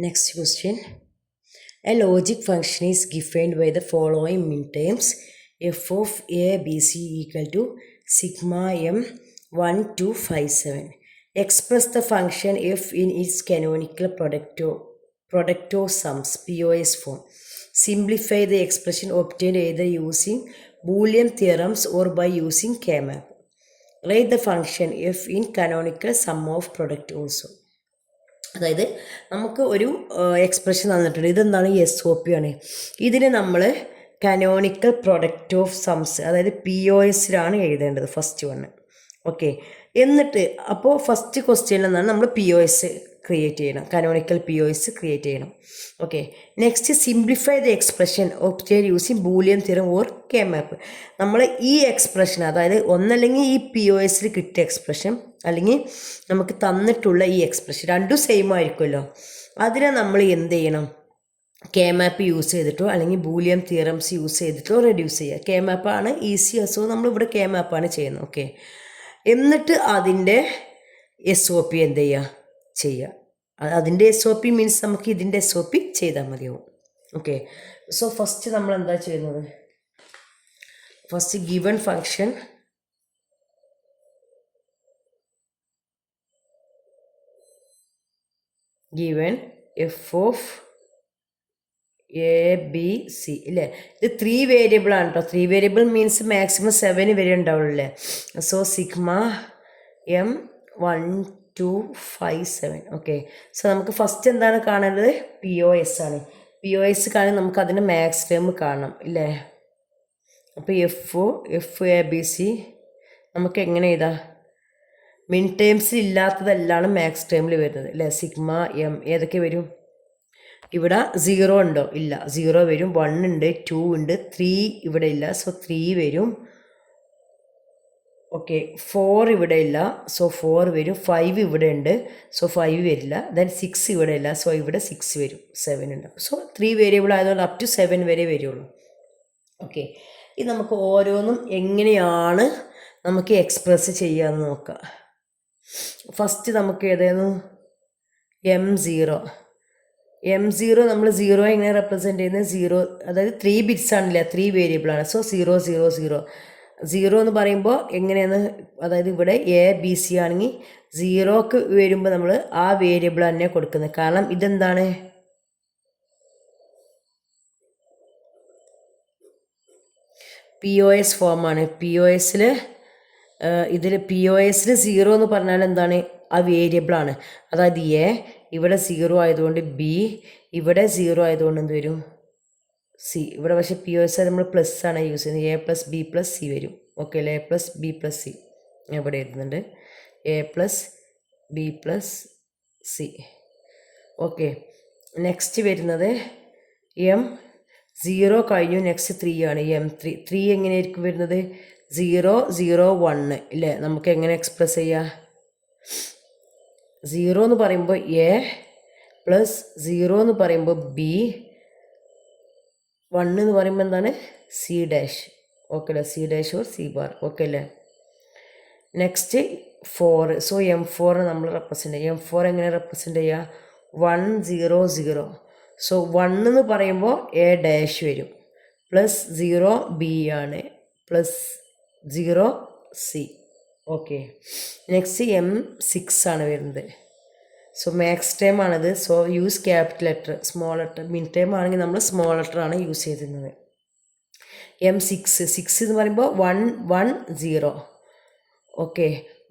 Next question. A logic function is given by the following minterms: f of a b c equal to sigma m 1 2 5 7. Express the function f in its canonical product of sums POS form. Simplify the expression obtained either using Boolean theorems or by using K-map. Write the function f in canonical sum of product also. അതായത് നമുക്ക് ഒരു expression തന്നിട്ടുണ്ട്. ഇതെന്താണ്? S O P ആണ്. ഇതിന് നമ്മൾ canonical product of സംസ്, അതായത് POSലാണ് എഴുതേണ്ടത് ഫസ്റ്റ് വണ്. ഓക്കെ, എന്നിട്ട് അപ്പോൾ ഫസ്റ്റ് ക്വസ്റ്റ്യനിൽ നിന്നാണ് നമ്മൾ POS ക്രിയേറ്റ് ചെയ്യണം, കനോണിക്കൽ POS ക്രിയേറ്റ് ചെയ്യണം. Okay, next simplify the expression obtain using Boolean theorem or K മാപ്പ്. നമ്മൾ ഈ എക്സ്പ്രഷൻ, അതായത് ഒന്നല്ലെങ്കിൽ ഈ POSൽ കിട്ടിയ എക്സ്പ്രഷൻ അല്ലെങ്കിൽ നമുക്ക് തന്നിട്ടുള്ള ഈ എക്സ്പ്രഷൻ രണ്ടും സെയിം ആയിരിക്കുമല്ലോ. അതിനെ നമ്മൾ എന്ത് ചെയ്യണം? കെ മാപ്പ് യൂസ് ചെയ്തിട്ടോ അല്ലെങ്കിൽ ബൂലിയൻ തിയറംസ് യൂസ് ചെയ്തിട്ടോ റെഡ്യൂസ് ചെയ്യുക. കെ മാപ്പാണ് ഈസി, സോ നമ്മളിവിടെ കെ മാപ്പാണ് ചെയ്യുന്നത്. ഓക്കെ, എന്നിട്ട് അതിൻ്റെ SOP എന്ത് ചെയ്യുക. അതിൻ്റെ SOP മീൻസ് നമുക്ക് ഇതിൻ്റെ SOP ചെയ്താൽ മതിയാവും. ഓക്കെ, സോ ഫസ്റ്റ് നമ്മൾ എന്താ ചെയ്യുന്നത്? First given function given f of a b c ഇല്ലേ? ഇത് 3 വേരിയബിൾ ആണ് കേട്ടോ. 3 വേരിയബിൾ മീൻസ് മാക്സിമം 7 വരെ ഉണ്ടാവുള്ളൂ. So sigma m 1 2 5 7. Okay, so നമുക്ക് ഫസ്റ്റ് എന്താണ് കാണേണ്ടത്? POS ആണ്. POS കാണാൻ നമുക്ക് അതിൻ്റെ മാക്സ് ടേം കാണണം ഇല്ലേ? അപ്പോൾ എഫ് എ ബി സി നമുക്ക് എങ്ങനെ എഴുതാം? മിൻ ടേംസിൽ ഇല്ലാത്തതെല്ലാം മാക്സ് ടേമിൽ വരുന്നത് അല്ലേ? സിഗ്മ എം ഏതൊക്കെ വരും? ഇവിടെ 0 ഉണ്ടോ? ഇല്ല, 0 വരും. 1 ഉണ്ട്, 2 ഉണ്ട്, 3 ഇവിടെ ഇല്ല, സോ 3 വരും. ഓക്കെ, 4 ഇവിടെ ഇല്ല, സോ 4 വരും. 5 ഇവിടെ ഉണ്ട്, സോ 5 വരില്ല. ദെൻ 6 ഇവിടെ ഇല്ല, സോ ഇവിടെ 6 വരും. 7 ഉണ്ട്. സോ 3 വേരിയബിൾ ആയതുകൊണ്ട് അപ് ടു 7 വരെ വരുള്ളൂ. ഓക്കെ, ഇത് നമുക്ക് ഓരോന്നും എങ്ങനെയാണ് നമുക്ക് എക്സ്പ്രസ് ചെയ്യാമെന്ന് നോക്കാം. ഫസ്റ്റ് നമുക്ക് ഏതായിരുന്നു? M0 നമ്മൾ 0 എങ്ങനെ റെപ്രസെൻറ്റ് ചെയ്യുന്നത്? 0, അതായത് 3 ബിറ്റ്സ് ആണല്ലേ, 3 വേരിയബിൾ ആണ്. സോ 0 0 0 0 എന്ന് പറയുമ്പോൾ എങ്ങനെയാണ്? അതായത് ഇവിടെ ABC ആണെങ്കിൽ 0ക്ക് വരുമ്പോൾ നമ്മൾ ആ വേരിയബിൾ തന്നെ കൊടുക്കുന്നത്. കാരണം ഇതെന്താണ്? POS ഫോമാണ്. ഇതിൽ POSൽ 0 എന്ന് പറഞ്ഞാൽ എന്താണ്? ആ വേരിയബിളാണ്. അതായത് ഇവിടെ 0 ആയതുകൊണ്ട് B, ഇവിടെ 0 ആയതുകൊണ്ട് എന്ത് വരും? C. ഇവിടെ പക്ഷേ POS നമ്മൾ പ്ലസ് ആണ് യൂസ് ചെയ്യുന്നത്. A + B + C വരും. ഓക്കെ അല്ലേ? A + B + C ഇവിടെ എഴുതുന്നുണ്ട്. A + B + C. Okay, next വരുന്നത് M0 കഴിഞ്ഞു. നെക്സ്റ്റ് 3 ആണ്. M3. 3 എങ്ങനെയായിരിക്കും വരുന്നത്? 0 0 1 ഇല്ലേ? നമുക്ക് എങ്ങനെ എക്സ്പ്രസ് ചെയ്യുക? 0 എന്ന് പറയുമ്പോൾ A + 0 എന്ന് പറയുമ്പോൾ B, 1 എന്ന് പറയുമ്പോൾ എന്താണ്? C'. ഓക്കെ അല്ലേ? C' or C'. ഓക്കെ അല്ലേ? നെക്സ്റ്റ് 4. സോ M4 നമ്മൾ റെപ്രസെൻ്റ് ചെയ്യുക. M4 എങ്ങനെ റെപ്രസെൻ്റ് ചെയ്യുക? 1 0 0. സോ 1 എന്ന് പറയുമ്പോൾ A' വരും, +0 B ആണ്, +0 C. ഓക്കെ, നെക്സ്റ്റ് M6 ആണ് വരുന്നത്. സോ മാക്സ് ടൈം ആണിത്. So use capital letter, small letter. മിൻ ടൈം ആണെങ്കിൽ നമ്മൾ സ്മോൾ ലെറ്റർ ആണ് യൂസ് ചെയ്തിരുന്നത്. M6 എന്ന് പറയുമ്പോൾ 1 1 0. ഓക്കെ,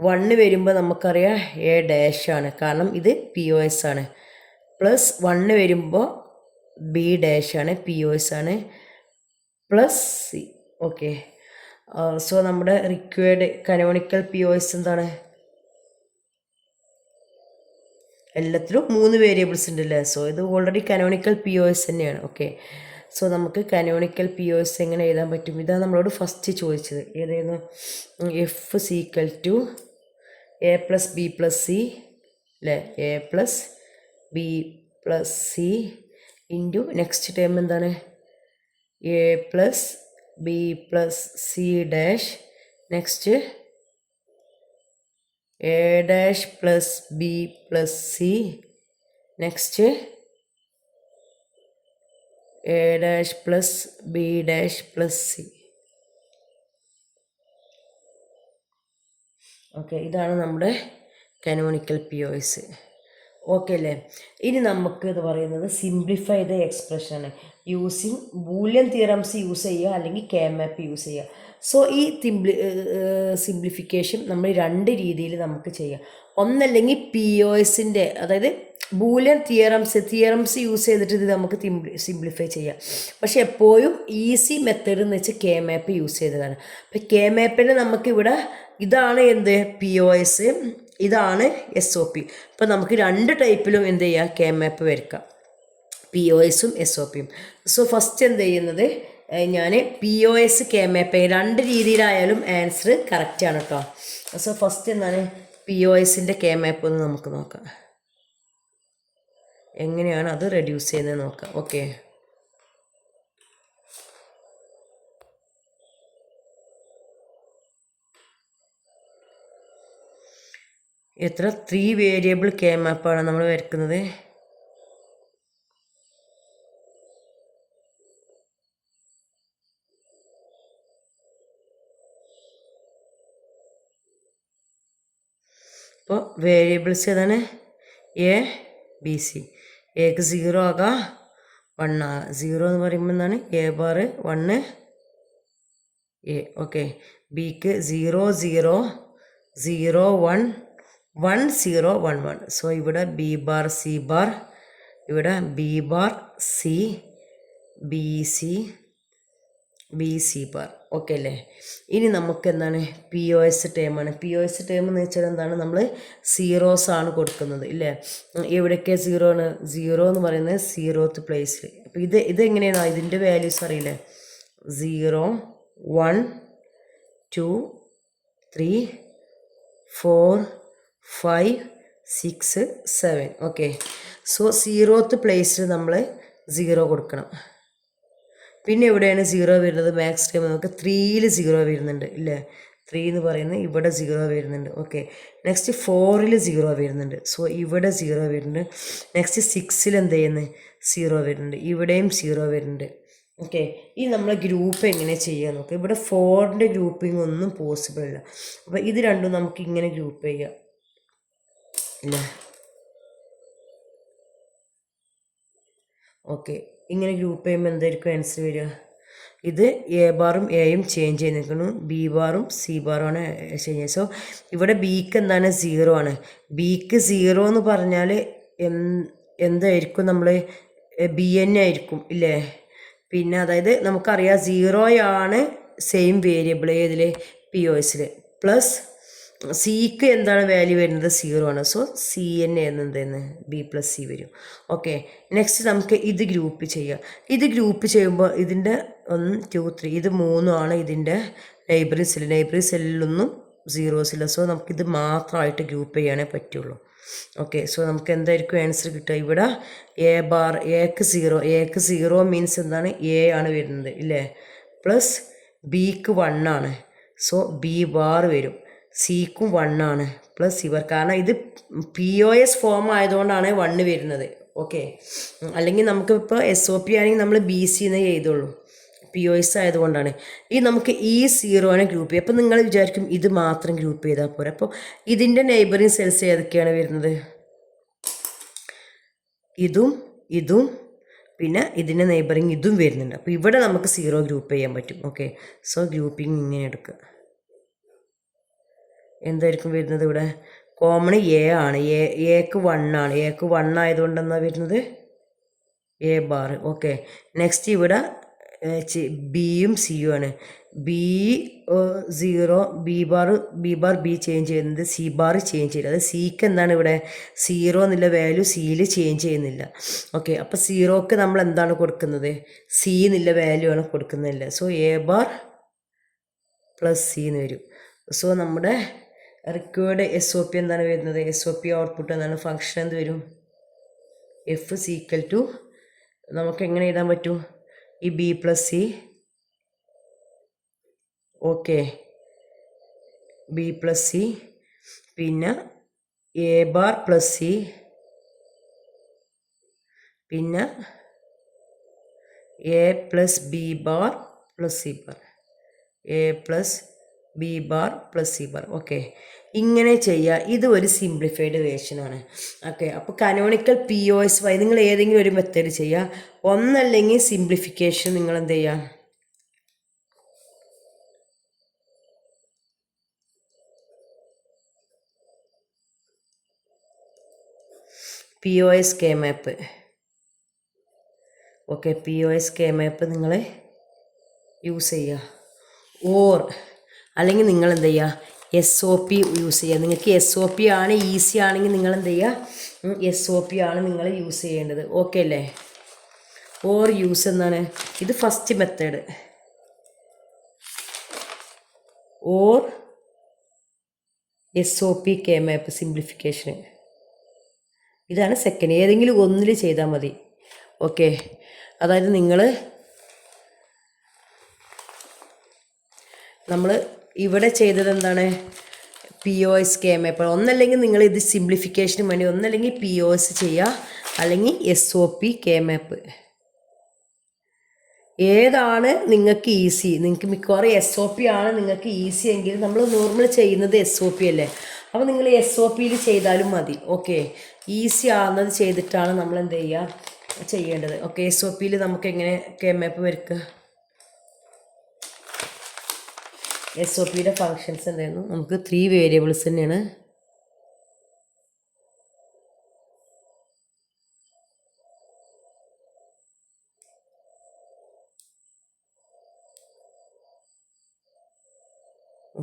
1 വരുമ്പോൾ നമുക്കറിയാം A' ആണ്, കാരണം ഇത് POS ആണ്. +1 വരുമ്പോൾ B' ആണ്, POS ആണ്, +C. ഓക്കെ, സോ നമ്മുടെ റിക്വയർഡ് കനോണിക്കൽ POS എന്താണ്? എല്ലാത്തിലും 3 വേരിയബിൾസ് ഉണ്ടല്ലേ? സോ ഇത് ഓൾറെഡി കനോണിക്കൽ POS തന്നെയാണ്. ഓക്കെ, സോ നമുക്ക് കനോണിക്കൽ POS എങ്ങനെ എഴുതാൻ പറ്റും? ഇതാണ് നമ്മളോട് ഫസ്റ്റ് ചോദിച്ചത്. ഏതായിരുന്നു? F = A + B + C അല്ലേ? A + B + C into next term എന്താണ്? A + B + C'. Next A' + B + C. Next A dash plus B dash plus C. Okay, ഇതാണ് നമ്മുടെ കാനോണിക്കൽ POS. ഓക്കെ അല്ലേ? ഇനി നമുക്ക് ഇത് പറയുന്നത് സിംപ്ലിഫൈ ദ എക്സ്പ്രഷനാണ്. യൂസിങ് ബൂലിയൻ തിയറംസ് യൂസ് ചെയ്യുക അല്ലെങ്കിൽ K-മാപ്പ് യൂസ് ചെയ്യുക. സോ ഈ സിംപ്ലിഫിക്കേഷൻ നമ്മൾ രണ്ട് രീതിയിൽ നമുക്ക് ചെയ്യാം. ഒന്നല്ലെങ്കിൽ POSൻ്റെ അതായത് ബൂലിയൻ തിയറംസ് യൂസ് ചെയ്തിട്ട് ഇത് നമുക്ക് സിംപ്ലിഫൈ ചെയ്യാം. പക്ഷെ എപ്പോഴും ഈസി മെത്തേഡ് എന്ന് വെച്ചാൽ K-മാപ്പ് യൂസ് ചെയ്തതാണ്. അപ്പം K-മാപ്പിന് നമുക്കിവിടെ ഇതാണ് എന്ത് POS, ഇതാണ് SOP. അപ്പം നമുക്ക് രണ്ട് ടൈപ്പിലും എന്ത് ചെയ്യാം K-മാപ്പ് വരയ്ക്കാം, POSും SOPയും. സോ ഫസ്റ്റ് എന്ത് ചെയ്യുന്നത്, ഞാൻ POS K-മാപ്പ് രണ്ട് രീതിയിലായാലും ആൻസർ കറക്റ്റാണ് കേട്ടോ. സോ ഫസ്റ്റ് എന്താണ് POSൻ്റെ K-മാപ്പ് എന്ന് നമുക്ക് നോക്കാം, എങ്ങനെയാണ് അത് റെഡ്യൂസ് ചെയ്യുന്നത് നോക്കാം. ഓക്കെ, എത്ര 3 വേരിയബിൾ K-മാപ്പാണ് നമ്മൾ വരയ്ക്കുന്നത്. അപ്പോൾ വേരിയബിൾസ് ഏതാണ്, ABC. എക്ക് 0 ആകാം 1 ആകാം. 0 എന്ന് പറയുമ്പോൾ എന്താണ് A ബാർ 1 A. ഓക്കെ, ബിക്ക് 0 0 0 1 1 0 1 1. സോ ഇവിടെ B ബാർ C ബാർ, ഇവിടെ B bar C B C bar. Okay അല്ലേ? ഇനി നമുക്ക് എന്താണ് POS ടേമാണ്. POS ടേം എന്ന് വെച്ചാൽ എന്താണ്, നമ്മൾ സീറോസ് ആണ് കൊടുക്കുന്നത് ഇല്ലേ? എവിടെയൊക്കെ 0 ആണ്, 0 എന്ന് പറയുന്നത് 0th പ്ലേസിൽ. അപ്പോൾ ഇതെങ്ങനെയാണ് ഇതിൻ്റെ വാല്യൂസ് അറിയില്ലേ, 0 1 2 3 4 5 6 7. ഓക്കെ, സോ 0th പ്ലേസിൽ നമ്മൾ 0 കൊടുക്കണം. പിന്നെ എവിടെയാണ് 0 വരുന്നത്, മാക്സ് ടൈം നമുക്ക് 3ൽ 0 വരുന്നുണ്ട് ഇല്ലേ? 3 എന്ന് പറയുന്നത് ഇവിടെ 0 വരുന്നുണ്ട്. ഓക്കെ, നെക്സ്റ്റ് 4ൽ 0 വരുന്നുണ്ട്. സോ ഇവിടെ 0 വരുന്നുണ്ട്. നെക്സ്റ്റ് 6ൽ എന്ത് ചെയ്യുന്നത് 0 വരുന്നുണ്ട്, ഇവിടെയും 0 വരുന്നുണ്ട്. ഓക്കെ, ഈ നമ്മൾ ഗ്രൂപ്പ് എങ്ങനെ ചെയ്യാൻ നോക്കാം. ഇവിടെ 4ൻ്റെ ഗ്രൂപ്പിംഗ് ഒന്നും പോസിബിൾ അല്ല. അപ്പോൾ ഇത് രണ്ടും നമുക്ക് ഇങ്ങനെ ഗ്രൂപ്പ് ചെയ്യാം ഇല്ലേ? ഓക്കെ, ഇങ്ങനെ ഗ്രൂപ്പ് ചെയ്യുമ്പോൾ എന്തായിരിക്കും ആൻസർ വരിക, ഇത് A ബാറും Aയും ചേഞ്ച് ചെയ്ത് നിൽക്കുന്നു, B ബാറും C ബാറുമാണ് ചേഞ്ച് ചെയ്യുന്നത്. സോ ഇവിടെ Bക്ക് എന്താണ് 0 ആണ്. Bക്ക് 0 എന്ന് പറഞ്ഞാൽ എന്തായിരിക്കും, നമ്മൾ B തന്നെ ആയിരിക്കും ഇല്ലേ? പിന്നെ അതായത് നമുക്കറിയാം 0 ആണ് സെയിം വേരിയബിൾ ഏതിൽ POSൽ, പ്ലസ് സിക്ക് എന്താണ് വാല്യൂ വരുന്നത് 0 ആണ്. സോ C തന്നെ എന്തെന്ന് B പ്ലസ് C വരും. ഓക്കെ, നെക്സ്റ്റ് നമുക്ക് ഇത് ഗ്രൂപ്പ് ചെയ്യാം. ഇത് ഗ്രൂപ്പ് ചെയ്യുമ്പോൾ ഇതിൻ്റെ 1 2 3 ഇത് 3 ആണ് ഇതിൻ്റെ നൈബറി സെല്ലിലൊന്നും സീറോസ് ഇല്ല. സോ നമുക്കിത് മാത്രമായിട്ട് ഗ്രൂപ്പ് ചെയ്യാനേ പറ്റുള്ളൂ. ഓക്കെ, സോ നമുക്ക് എന്തായിരിക്കും ആൻസർ കിട്ടുക, ഇവിടെ A ബാർ എക്ക് 0 മീൻസ് എന്താണ് A ആണ് വരുന്നത് ഇല്ലേ? പ്ലസ് Bക്ക് 1 ആണ്. സോ B ബാർ വരും. സിക്കും 1 ആണ് പ്ലസ് ഇവർ, കാരണം ഇത് POS ഫോം ആയതുകൊണ്ടാണ് 1 വരുന്നത്. ഓക്കെ, അല്ലെങ്കിൽ നമുക്കിപ്പോൾ SOP ആണെങ്കിൽ നമ്മൾ BC എന്നേ എഴുതുള്ളൂ, POS ആയതുകൊണ്ടാണ്. ഈ നമുക്ക് ഈ 0നെ ഗ്രൂപ്പ് ചെയ്യാം. അപ്പോൾ നിങ്ങൾ വിചാരിക്കും ഇത് മാത്രം ഗ്രൂപ്പ് ചെയ്താൽ പോരാ. അപ്പോൾ ഇതിൻ്റെ നെയ്ബറിങ് സെൽസ് ഏതൊക്കെയാണ് വരുന്നത്, ഇതും പിന്നെ ഇതിൻ്റെ നെയ്ബറിങ് ഇതും വരുന്നുണ്ട്. അപ്പോൾ ഇവിടെ നമുക്ക് 0 ഗ്രൂപ്പ് ചെയ്യാൻ പറ്റും. ഓക്കെ, സോ ഗ്രൂപ്പിംഗ് ഇങ്ങനെ എടുക്കുക. എന്തായിരിക്കും വരുന്നത്, ഇവിടെ കോമൺ A ആണ്. എക്ക് 1 ആണ്. എക്ക് 1 ആയതുകൊണ്ട് എന്നാ വരുന്നത് A ബാർ. ഓക്കെ, നെക്സ്റ്റ് ഇവിടെ ബിയും സിയും ആണ്. ബി ബാർ ബി ചേഞ്ച് ചെയ്യുന്നത്, C ബാർ ചേഞ്ച് ചെയ്യില്ല. അതായത് സിക്ക് എന്താണ് ഇവിടെ 0 എന്നുള്ള വാല്യൂ സിയിൽ ചേഞ്ച് ചെയ്യുന്നില്ല. ഓക്കെ, അപ്പോൾ 0ക്ക് നമ്മൾ എന്താണ് കൊടുക്കുന്നത്, C എന്നുള്ള വാല്യൂ ആണ് കൊടുക്കുന്നില്ല. So A bar plus C എന്ന് വരും. സോ നമ്മുടെ റിക്വേർഡ് SOP എന്താണ് വരുന്നത്, SOP ഔട്ട്പുട്ട് എന്താണ്, ഫംഗ്ഷൻ എന്ത് വരും, F ഈക്വൽ ടു നമുക്ക് എങ്ങനെ എഴുതാൻ പറ്റും, ഈ B plus C. Okay, B plus C പിന്നെ A ബാർ പ്ലസ് C പിന്നെ A plus B bar plus C bar, A plus B bar plus C bar. Okay, ഇങ്ങനെ ചെയ്യുക. ഇത് ഒരു സിംപ്ലിഫൈഡ് വേർഷനാണ്. ഓക്കെ, അപ്പോൾ കനോണിക്കൽ POSY നിങ്ങൾ ഏതെങ്കിലും ഒരു മെത്തേഡ് ചെയ്യുക. ഒന്നല്ലെങ്കിൽ സിംപ്ലിഫിക്കേഷൻ നിങ്ങൾ എന്ത് ചെയ്യുക, POSK മാപ്പ്. ഓക്കെ, POSK മാപ്പ് നിങ്ങൾ യൂസ് ചെയ്യുക. ഓർ അല്ലെങ്കിൽ നിങ്ങൾ എന്ത് ചെയ്യുക, SOP യൂസ് ചെയ്യുക. നിങ്ങൾക്ക് SOP ആണ് ഈസി ആണെങ്കിൽ നിങ്ങൾ എന്ത് ചെയ്യുക, SOP ആണ് നിങ്ങൾ യൂസ് ചെയ്യേണ്ടത്. ഓക്കെ അല്ലേ? ഓർ യൂസ് എന്നാണ് ഇത് first method. Or SOPK map simplification, ഇതാണ് സെക്കൻഡ്. ഏതെങ്കിലും ഒന്നിൽ ചെയ്താൽ മതി. ഓക്കെ, അതായത് നമ്മൾ ഇവിടെ ചെയ്തത് എന്താണ്, POSK മാപ്പ്. ഒന്നല്ലെങ്കിൽ നിങ്ങൾ ഇത് സിംപ്ലിഫിക്കേഷന് വേണ്ടി ഒന്നല്ലെങ്കിൽ POS ചെയ്യുക, അല്ലെങ്കിൽ SOPK മാപ്പ്. ഏതാണ് നിങ്ങൾക്ക് ഈസി? നിങ്ങൾക്ക് മിക്കവാറും SOP ആണ് നിങ്ങൾക്ക് ഈസി എങ്കിൽ നമ്മൾ നോർമൽ ചെയ്യുന്നത് SOP അല്ലേ, അപ്പോൾ നിങ്ങൾ SOPയിൽ ചെയ്താലും മതി. ഓക്കെ, ഈസി ആവുന്നത് ചെയ്തിട്ടാണ് നമ്മൾ എന്ത് ചെയ്യുക ചെയ്യേണ്ടത്. ഓക്കെ, SOPയിൽ നമുക്ക് എങ്ങനെ K മാപ്പ് വരയ്ക്കുക? SOPയുടെ ഫങ്ഷൻസ് എന്തായിരുന്നു? നമുക്ക് 3 വേരിയബിൾസ് തന്നെയാണ്.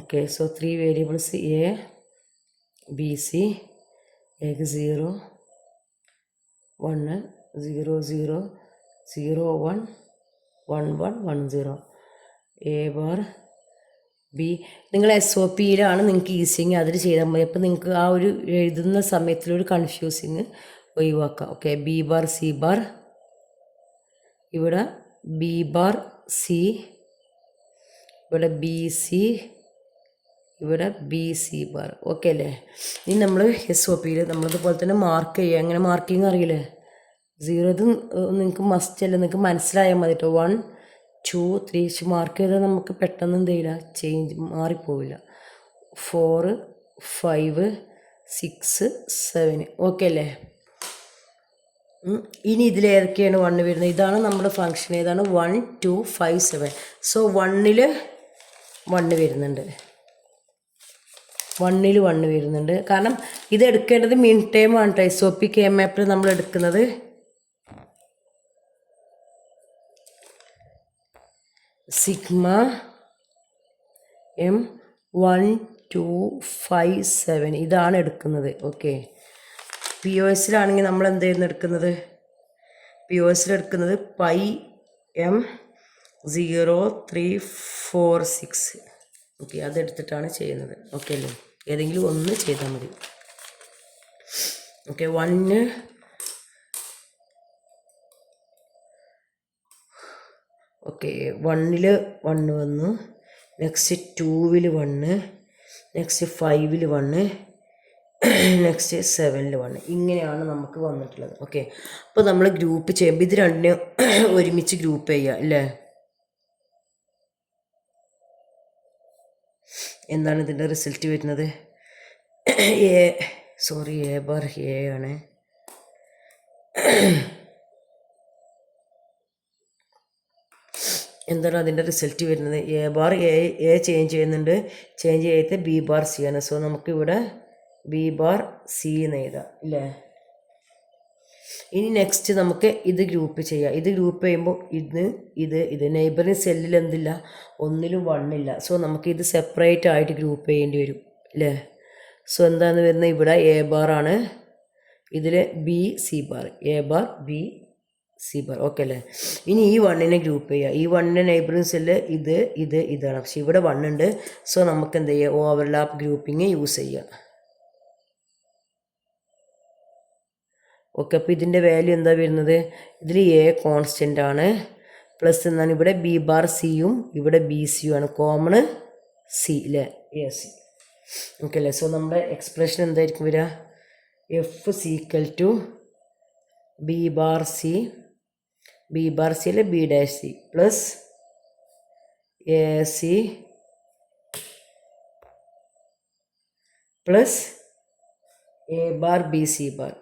Okay, so 3 variables A, B, C, A 0, 1, 0, 0, 0, 1, 1, 1, 1, 0, A bar B. നിങ്ങൾ SOPയിലാണ് നിങ്ങൾക്ക് ഈസിയെങ്കിൽ അതിൽ ചെയ്താൽ മതി. അപ്പോൾ നിങ്ങൾക്ക് ആ ഒരു എഴുതുന്ന സമയത്തിലൊരു കൺഫ്യൂസിങ് ഒഴിവാക്കാം. Okay, B bar C bar, ഇവിടെ B ബാർ C, ഇവിടെ BC, ഇവിടെ BC ബാർ. ഓക്കെ അല്ലേ? ഇനി നമ്മൾ SOPയിൽ നമ്മളതുപോലെ തന്നെ മാർക്ക് ചെയ്യുക. എങ്ങനെ മാർക്കിങ് അറിയില്ലേ? 0 ഇത് നിങ്ങൾക്ക് മസ്റ്റ് അല്ല, നിങ്ങൾക്ക് മനസ്സിലായാൽ മതി കേട്ടോ. 1, 2, 3 മാർക്ക് ചെയ്താൽ നമുക്ക് പെട്ടെന്ന് എന്ത് ചെയ്യില്ല, ചേഞ്ച് മാറിപ്പോവില്ല. 4, 5, 6, 7. ഓക്കെ അല്ലേ? ഇനി ഇതിലേതൊക്കെയാണ് 1 വരുന്നത്? ഇതാണ് നമ്മുടെ ഫങ്ഷൻ. ഏതാണ്? 1, 2, 5, 7. സോ 1ൽ 1 വരുന്നുണ്ട്, 1ൽ 1 വരുന്നുണ്ട്. കാരണം ഇത് എടുക്കേണ്ടത് മിൻ ടൈം ആണ് കേട്ടോ. SOPK മാപ്പിൽ നമ്മൾ എടുക്കുന്നത് സിഗ്മ M 1, 2, 5, 7 ഇതാണ് എടുക്കുന്നത്. ഓക്കെ, POSലാണെങ്കിൽ നമ്മൾ എന്ത് ചെയ്യുന്നു എടുക്കുന്നത്? POSലെടുക്കുന്നത് പൈ M 0, 3, 4, 6. ഓക്കെ, അതെടുത്തിട്ടാണ് ചെയ്യുന്നത്. ഓക്കെ അല്ലേ? ഏതെങ്കിലും ഒന്ന് ചെയ്താൽ മതി. ഓക്കെ, 1 ഓക്കെ 1ൽ 1 വന്നു, നെക്സ്റ്റ് 2ൽ 1, നെക്സ്റ്റ് 5ൽ 1, നെക്സ്റ്റ് 7ൽ 1. ഇങ്ങനെയാണ് നമുക്ക് വന്നിട്ടുള്ളത്. ഓക്കെ, അപ്പോൾ നമ്മൾ ഗ്രൂപ്പ് ചെയ്യുമ്പോൾ ഇത് രണ്ടിനും ഒരുമിച്ച് ഗ്രൂപ്പ് ചെയ്യുക അല്ലേ? എന്താണ് ഇതിൻ്റെ റിസൾട്ട് വരുന്നത്? A ബാർ A ആണ്. എന്താണ് അതിൻ്റെ റിസൾട്ട് വരുന്നത്? A ബാർ A ചേഞ്ച് ചെയ്യുന്നുണ്ട്, ചേഞ്ച് ചെയ്തിട്ട് B ബാർ C ആണ്. സോ നമുക്കിവിടെ B ബാർ C എന്ന് എഴുതാം ഇല്ലേ? ഇനി നെക്സ്റ്റ് നമുക്ക് ഇത് ഗ്രൂപ്പ് ചെയ്യാം. ഇത് ഗ്രൂപ്പ് ചെയ്യുമ്പോൾ ഇത് നെയ്ബറിങ് സെല്ലിൽ എന്തില്ല, 1ലും 1 ഇല്ല. സോ നമുക്ക് ഇത് സെപ്പറേറ്റ് ആയിട്ട് ഗ്രൂപ്പ് ചെയ്യേണ്ടി വരും അല്ലേ? സോ എന്താണ് വരുന്നത്? ഇവിടെ A ബാർ ആണ്, ഇതിൽ B C bar, A bar B C bar. Okay അല്ലേ? ഇനി ഈ 1നെ ഗ്രൂപ്പ് ചെയ്യുക. ഈ 1ൻ്റെ നെയ്ബറിങ് സെല്ല് ഇതാണ്. പക്ഷെ ഇവിടെ 1 ഉണ്ട്. സോ നമുക്ക് എന്ത് ചെയ്യുക? ഓവർലാപ്പ് ഗ്രൂപ്പിങ് യൂസ് ചെയ്യുക. ഓക്കെ, അപ്പോൾ ഇതിൻ്റെ വാല്യൂ എന്താ വരുന്നത്? ഇതിൽ A കോൺസ്റ്റൻ്റ് ആണ്, പ്ലസ് എന്താണ് ഇവിടെ B ബാർ സിയും ഇവിടെ BC ആണ്, കോമൺ C അല്ലേ? AC. ഓക്കെ അല്ലേ? സോ നമ്മുടെ എക്സ്പ്രഷൻ എന്തായിരിക്കും വരിക? F is equal to B bar C B bar C അല്ലെ B dash C plus A C plus A bar B C bar,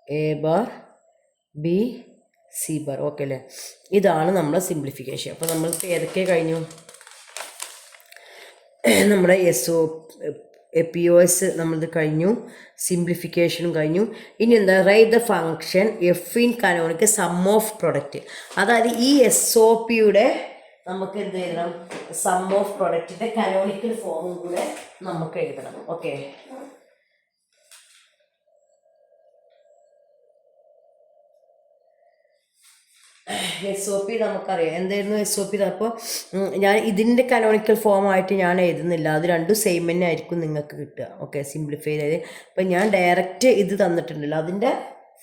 A bar B C bar. Okay അല്ലേ? ഇതാണ് നമ്മളെ simplification. അപ്പോൾ നമ്മൾക്ക് ഏതൊക്കെ കഴിഞ്ഞു? നമ്മുടെ പി ഒ എസ് നമ്മളത് കഴിഞ്ഞു, സിംപ്ലിഫിക്കേഷനും കഴിഞ്ഞു. ഇനി എന്താ? Write the function F in canonical sum of product. അതായത് ഈ SOPയുടെ നമുക്ക് എന്ത് എഴുതണം? സം ഓഫ് പ്രൊഡക്റ്റിൻ്റെ കാനോണിക്കൽ ഫോമും കൂടെ നമുക്ക് എഴുതണം. ഓക്കെ, SOP നമുക്കറിയാം എന്തായിരുന്നു SOP. അപ്പോൾ ഞാൻ ഇതിൻ്റെ കനോണിക്കൽ ഫോമായിട്ട് ഞാൻ എഴുതുന്നില്ല, അത് രണ്ടും സെയിം തന്നെ ആയിരിക്കും നിങ്ങൾക്ക് കിട്ടുക. ഓക്കെ, സിംപ്ലിഫൈ ചെയ്ത്. അപ്പം ഞാൻ ഡയറക്റ്റ് ഇത് തന്നിട്ടുണ്ടല്ലോ അതിൻ്റെ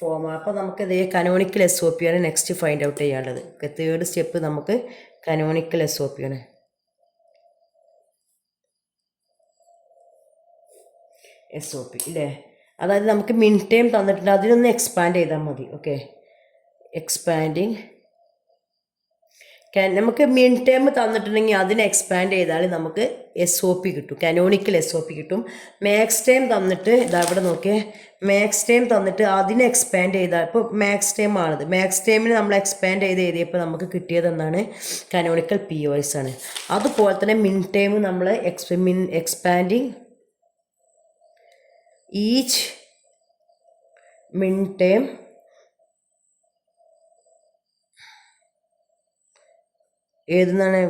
ഫോമാണ്. അപ്പോൾ നമുക്ക് ഇതേ കനോണിക്കൽ SOP ആണ് നെക്സ്റ്റ് ഫൈൻഡ് ഔട്ട് ചെയ്യാനുള്ളത്. തേർഡ് സ്റ്റെപ്പ് നമുക്ക് കനോണിക്കൽ SOP ആണ്. SOP ഇല്ലേ? അതായത് നമുക്ക് മിൻ ടൈം തന്നിട്ടുണ്ട്, അതിനൊന്ന് എക്സ്പാൻഡ് ചെയ്താൽ മതി. ഓക്കെ, എക്സ്പാൻഡിങ് നമുക്ക് മിൻ ടേം തന്നിട്ടുണ്ടെങ്കിൽ അതിനെ എക്സ്പാൻഡ് ചെയ്താൽ നമുക്ക് SOP കിട്ടും, കനോണിക്കൽ SOP കിട്ടും. മാക്സ് ടൈം തന്നിട്ട് ഇതാ ഇവിടെ നോക്കിയേ, മാക്സ് ടൈം തന്നിട്ട് അതിനെ എക്സ്പാൻഡ് ചെയ്താൽ, ഇപ്പോൾ മാക്സ് ടൈം ആണത്, മാക്സ് ടൈമിന് നമ്മൾ എക്സ്പാൻഡ് ചെയ്ത് എഴുതിയപ്പോൾ നമുക്ക് കിട്ടിയത് എന്താണ്? കനോണിക്കൽ POS ആണ്. അതുപോലെ തന്നെ മിൻ ടൈം നമ്മൾ എക്സ്പാൻഡിങ് ഈച്ച് മിൻ ടൈം ഏതെന്നാണ്?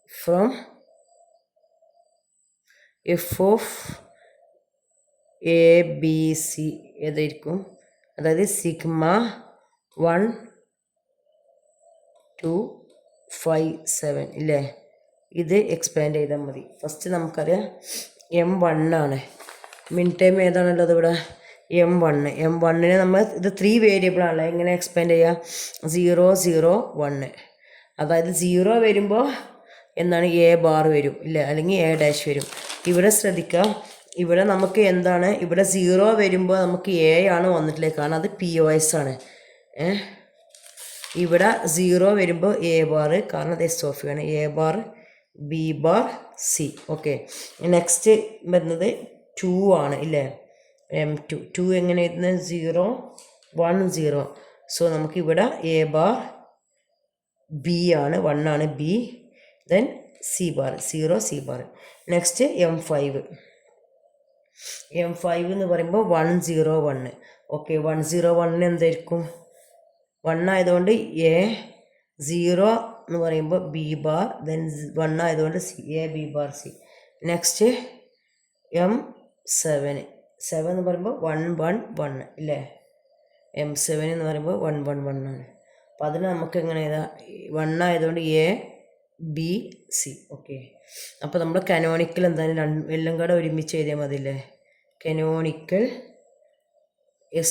From F of A B C ഏതായിരിക്കും? അതായത് സിഗ്മ 1 2 5 7 ഇല്ലേ? ഇത് എക്സ്പാൻഡ് ചെയ്താൽ മതി. ഫസ്റ്റ് നമുക്കറിയാം M1 ആണ്. മിൻ ടൈം ഏതാണുള്ളത് ഇവിടെ? M1നെ നമ്മൾ ഇത് 3 വേരിയബിളാണല്ലോ, എങ്ങനെ എക്സ്പാൻഡ് ചെയ്യുക? 0 0 1. അതായത് 0 വരുമ്പോൾ എന്താണ്? എ ബാർ വരും ഇല്ലേ, അല്ലെങ്കിൽ എ ഡാഷ് വരും. ഇവിടെ ശ്രദ്ധിക്കാം, ഇവിടെ നമുക്ക് എന്താണ്? ഇവിടെ 0 വരുമ്പോൾ നമുക്ക് എ ആണ് വന്നിട്ടില്ലേ, കാരണം അത് POS ആണ്. ഇവിടെ 0 വരുമ്പോൾ എ ബാർ, കാരണം അത് SOP ആണ്. A bar B bar C. Okay, next വരുന്നത് 2 ആണ് ഇല്ലേ? M2. 2 എങ്ങനെ എഴുതുന്നത്? 0 1 0. സോ നമുക്കിവിടെ എ ബാർ ബി ആണ്, 1 ആണ് B, then C bar 0 C bar. Next M5 എന്ന് പറയുമ്പോൾ 1 0 1. ഓക്കെ, 1 0 1 എന്തായിരിക്കും? 1 ആയതുകൊണ്ട് എ, 0 എന്ന് പറയുമ്പോൾ ബി ബാർ, ദെൻ 1 ആയതുകൊണ്ട് C, A B bar C. Next M7 എന്ന് പറയുമ്പോൾ 1 1 1 ഇല്ലേ? M7 എന്ന് പറയുമ്പോൾ 1 1 1 ആണ്. അപ്പോൾ അതിന് നമുക്ക് എങ്ങനെ എഴുതാം? 1 ആയതുകൊണ്ട് എ ബി സി. ഓക്കെ, അപ്പോൾ നമ്മൾ കനോണിക്കൽ എന്തായാലും എല്ലാം കൂടെ ഒരുമിച്ച് എഴുതിയാൽ മതിയല്ലേ? Canonical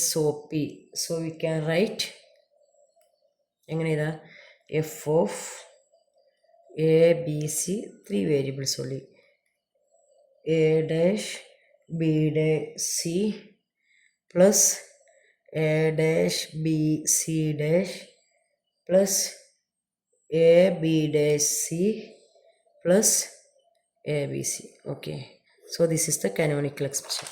SOP. So we can write എങ്ങനെ എഴുതാം? F of A B C 3 variables ഉള്ളി, A dash B dash C plus A dash B C dash plus A B dash C plus A B C. Okay, so this is the canonical expression.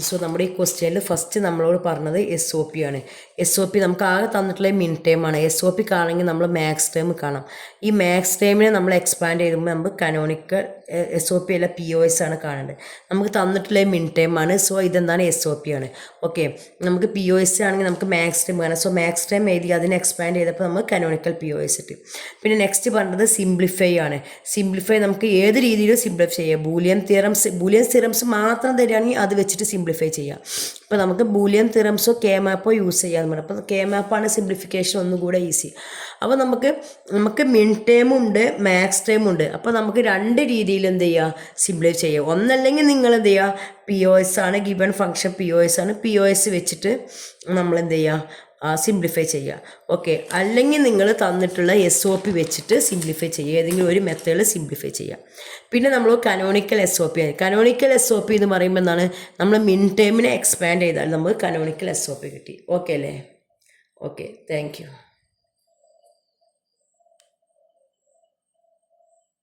So നമ്മുടെ ഈ ക്വസ്റ്റ്യനിൽ first നമ്മളോട് പറഞ്ഞത് SOP ആണ്. SOP നമുക്ക് ആകെ തന്നിട്ടുള്ള മിൻ ടൈം ആണ്. SOP കാണണമെങ്കിൽ നമ്മൾ മാക്സ് ടൈം കാണാം. ഈ മാക്സ് ടൈമിനെ നമ്മൾ എക്സ്പാൻഡ് ചെയ്യുമ്പോൾ നമുക്ക് കനോണിക്കൽ SOP അല്ല POS ആണ് കാണേണ്ടത്. നമുക്ക് തന്നിട്ടുള്ള മിൻ ടൈം ആണ്. സോ ഇതെന്താണ്? SOP ആണ്. ഓക്കെ, നമുക്ക് POS ആണെങ്കിൽ നമുക്ക് മാക്സ് ടൈം കാണാം. സോ മാക്സ് ടൈം എഴുതി അതിനെ എക്സ്പാൻഡ് ചെയ്തപ്പോൾ നമുക്ക് കനോണിക്കൽ POS ഇട്ട്. പിന്നെ നെക്സ്റ്റ് പറഞ്ഞത് സിംപ്ലിഫൈ ആണ്. സിംപ്ലിഫൈ നമുക്ക് ഏത് രീതിയിലും സിംപ്ലിഫൈ ചെയ്യാം. ബൂലിയൻ തിയറംസ് മാത്രം തരികയാണെങ്കിൽ അത് വെച്ചിട്ട് സിംപ്ലിഫൈ ചെയ്യാം. അപ്പോൾ നമുക്ക് ബൂലിയൻ തിയറംസോ കെ മാപ്പോ യൂസ് ചെയ്യാൻ പറ്റും. അപ്പോൾ കെ മാപ്പാണ് സിംപ്ലിഫിക്കേഷൻ ഒന്നുകൂടെ ഈസി. അപ്പോൾ നമുക്ക് മിൻ ടൈമും ഉണ്ട്, മാക്സ് ടൈമും ഉണ്ട്. അപ്പോൾ നമുക്ക് 2 രീതിയിൽ എന്ത് ചെയ്യുക? സിംപ്ലിഫൈ ചെയ്യുക. ഒന്നല്ലെങ്കിൽ നിങ്ങൾ എന്ത് ചെയ്യുക? POS ആണ്, ഗിവൺ ഫംഗ്ഷൻ POS ആണ്, POS വെച്ചിട്ട് നമ്മൾ എന്ത് ചെയ്യുക? സിംപ്ലിഫൈ ചെയ്യുക. ഓക്കെ, അല്ലെങ്കിൽ നിങ്ങൾ തന്നിട്ടുള്ള SOP വെച്ചിട്ട് സിംപ്ലിഫൈ ചെയ്യുക. ഏതെങ്കിലും ഒരു മെത്തേഡിൽ സിംപ്ലിഫൈ ചെയ്യുക. പിന്നെ നമ്മൾ കനോണിക്കൽ SOP ആണ്. കനോണിക്കൽ SOP എന്ന് പറയുമ്പോൾ എന്താണ്? നമ്മൾ മിൻ ടൈമിനെ എക്സ്പാൻഡ് ചെയ്താൽ നമുക്ക് കനോണിക്കൽ SOP കിട്ടി. ഓക്കെ അല്ലേ? Okay, thank you.